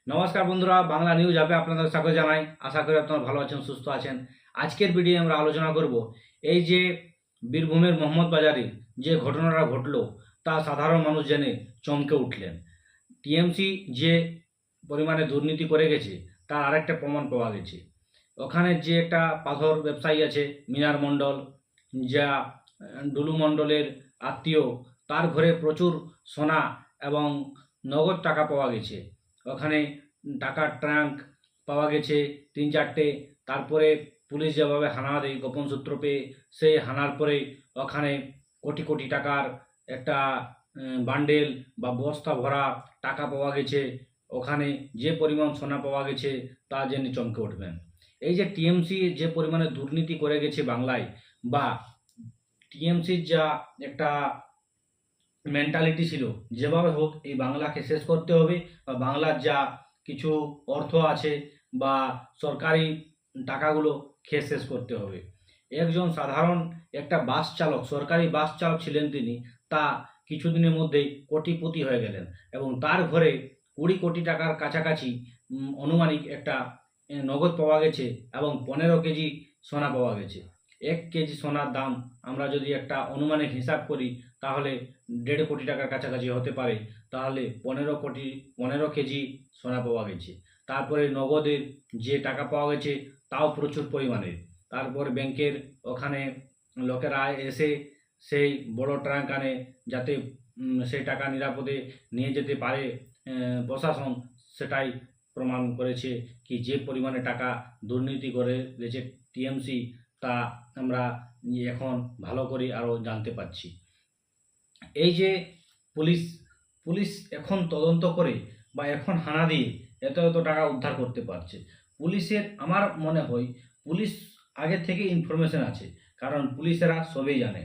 নমস্কার বন্ধুরা, বাংলা নিউজ অ্যাপে আপনাদের স্বাগত জানাই। আশা করি আপনারা ভালো আছেন, সুস্থ আছেন। আজকের ভিডিও আমরা আলোচনা করব এই যে বীরভূমের মোহাম্মদ বাজারে যে ঘটনাটা ঘটলো তা সাধারণ মানুষ জেনে চমকে উঠলেন। টিএমসি যে পরিমাণে দুর্নীতি করে গেছে তার আরেকটা প্রমাণ পাওয়া গেছে। ওখানে যে একটা পাথর ব্যবসায়ী আছে মিনার মণ্ডল, যা ডুলু মণ্ডলের আত্মীয়, তার ঘরে প্রচুর সোনা এবং নগদ টাকা পাওয়া গেছে। ওখানে টাকার ট্রাঙ্ক পাওয়া গেছে ৩-৪টে। তারপরে পুলিশ যেভাবে হানা দেয় গোপন সূত্র পেয়ে, সেই হানার পরে ওখানে কোটি কোটি টাকার একটা বান্ডেল বা বস্তা ভরা টাকা পাওয়া গেছে। ওখানে যে পরিমাণ সোনা পাওয়া গেছে তা জেনে চমকে উঠবেন। এই যে টিএমসি যে পরিমাণে দুর্নীতি করে গেছে বাংলায়, বা টিএমসির যা একটা মেন্টালিটি ছিল, যেভাবে হোক এই বাংলাকে শেষ করতে হবে, বা বাংলার যা কিছু অর্থ আছে বা সরকারি টাকাগুলো খেয়ে শেষ করতে হবে। একজন সাধারণ একটা বাস চালক, সরকারি বাস চালক ছিলেন তিনি, তা কিছুদিনের মধ্যেই কোটিপতি হয়ে গেলেন এবং তার ঘরে 20 কোটি টাকার কাছাকাছি আনুমানিক একটা নগদ পাওয়া গেছে এবং 15 কেজি সোনা পাওয়া গেছে। 1 কেজি সোনার দাম আমরা যদি একটা অনুমানিক হিসাব করি তাহলে 1.5 কোটি টাকার কাছাকাছি হতে পারে। তাহলে 15 কেজি সোনা পাওয়া গেছে। তারপরে নগদের যে টাকা পাওয়া গেছে তাও প্রচুর পরিমাণের। তারপর ব্যাংকের ওখানে লোকেরা এসে সেই বড় ট্রাঙ্ক আনে, যাতে সেই টাকা নিরাপদে নিয়ে যেতে পারে প্রশাসন। সেটাই প্রমাণ করেছে কি যে পরিমাণে টাকা দুর্নীতি করে গেছে টিএমসি, তা আমরা এখন ভালো করে আরও জানতে পারছি। এই যে পুলিশ পুলিশ এখন তদন্ত করে বা এখন হানা দিয়ে এত এত টাকা উদ্ধার করতে পারছে। পুলিশের আমার মনে হয় পুলিশ আগে থেকে ইনফরমেশন আছে, কারণ পুলিশেরা সবই জানে।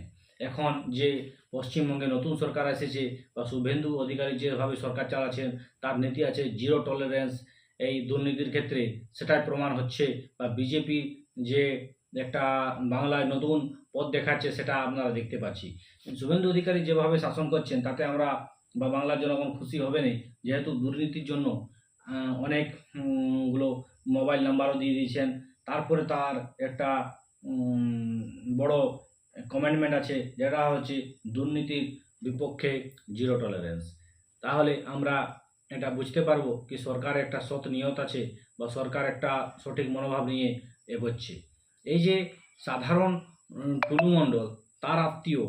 এখন যে পশ্চিমবঙ্গে নতুন সরকার এসেছে বা শুভেন্দু অধিকারী যেভাবে সরকার চালাচ্ছেন, তার নীতি আছে জিরো টলারেন্স এই দুর্নীতির ক্ষেত্রে, সেটাই প্রমাণ হচ্ছে। বা বিজেপি যে একটা বাংলায় নতুন পথ দেখাচ্ছে সেটা আপনারা দেখতে পাচ্ছি। শুভেন্দু অধিকারী যেভাবে শাসন করছেন তাতে আমরা বা বাংলার জনগণ খুশি হবে না, যেহেতু দুর্নীতির জন্য অনেক গুলো মোবাইল নাম্বারও দিয়ে দিয়েছেন। তারপরে তার একটা বড় কমেন্টমেন্ট আছে, যেটা হচ্ছে দুর্নীতির বিপক্ষে জিরো টলারেন্স। তাহলে আমরা এটা বুঝতে পারবো কি সরকার একটা সৎ নিয়ত আছে বা সরকার একটা সঠিক মনোভাব নিয়ে এগোচ্ছে। এই যে সাধারণ টুলু মণ্ডল, তার আত্মীয়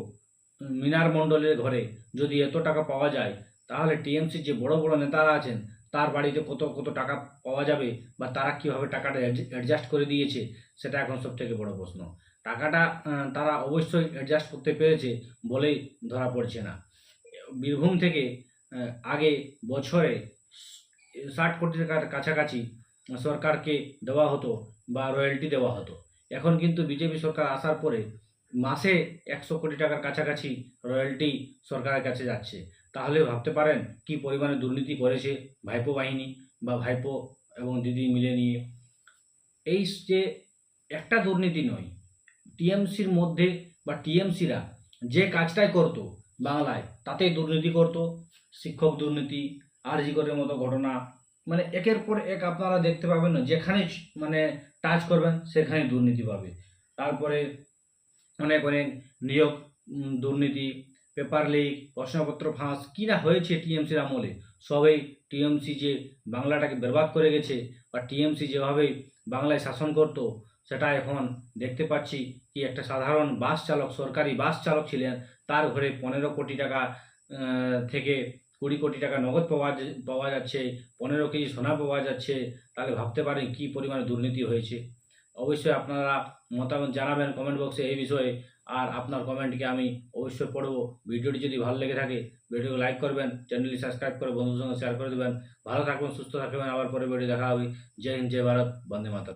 মিনার মণ্ডলের ঘরে যদি এত টাকা পাওয়া যায়, তাহলে টিএমসির যে বড় বড় নেতারা আছেন তার বাড়িতে কত কত টাকা পাওয়া যাবে, বা তারা কীভাবে টাকাটা অ্যাডজাস্ট করে দিয়েছে, সেটা এখন সবথেকে বড় প্রশ্ন। টাকাটা তারা অবশ্যই অ্যাডজাস্ট করতে পেরেছে বলেই ধরা পড়ছে না। বীরভূম থেকে আগে বছরে 60 কোটি টাকার কাছাকাছি সরকারকে দেওয়া হতো বা রয়্যালটি দেওয়া হতো। এখন কিন্তু বিজেপি সরকার আসার পরে মাসে 100 কোটি টাকার কাছাকাছি রয়্যালটি সরকারের কাছে যাচ্ছে। তাহলে ভাবতে পারেন কি পরিমাণে দুর্নীতি করেছে ভাইপো বাহিনী বা ভাইপো এবং দিদি মিলে নিয়ে। এই যে একটা দুর্নীতি নয়, টিএমসির মধ্যে বা টিএমসিরা যে কাজটাই করতো বাংলায় তাতেই দুর্নীতি করতো। শিক্ষক দুর্নীতি, আরজি করের মতো ঘটনা, মানে একের পর এক আপনারা দেখতে পাবেন না, যেখানে মানে টাচ করবেন সেখানে দুর্নীতি পাবে। তারপরে অনেক অনেক নিয়োগ দুর্নীতি, পেপার লিক, প্রশ্নপত্র ফাঁস, কী না হয়েছে টিএমসির আমলে। সবই টিএমসি যে বাংলাটাকে বরবাদ করে গেছে, বা টিএমসি যেভাবে বাংলায় শাসন করত, সেটা এখন দেখতে পাচ্ছি কি একটা সাধারণ বাস চালক, সরকারি বাস চালক ছিলেন, তার ঘরে 15 কোটি টাকা থেকে 20 কোটি টাকা নগদ পাওয়া যাচ্ছে, 15 কেজি সোনা পাওয়া যাচ্ছে। তাহলে ভাবতে পারেন কী পরিমাণে দুর্নীতি হয়েছে। অবশ্যই আপনারা মতামত জানাবেন কমেন্ট বক্সে এই বিষয়ে। আর আপনার কমেন্টকে আমি অবশ্যই পড়ব। ভিডিওটি যদি ভালো লেগে থাকে ভিডিওকে লাইক করবেন, চ্যানেলটি সাবস্ক্রাইব করে বন্ধুদের সঙ্গে শেয়ার করে দেবেন। ভালো থাকবেন, সুস্থ থাকবেন। আবার পরে ভিডিও দেখা হবে। জয় হিন্দ, জয় ভারত, বন্দে মাতরম।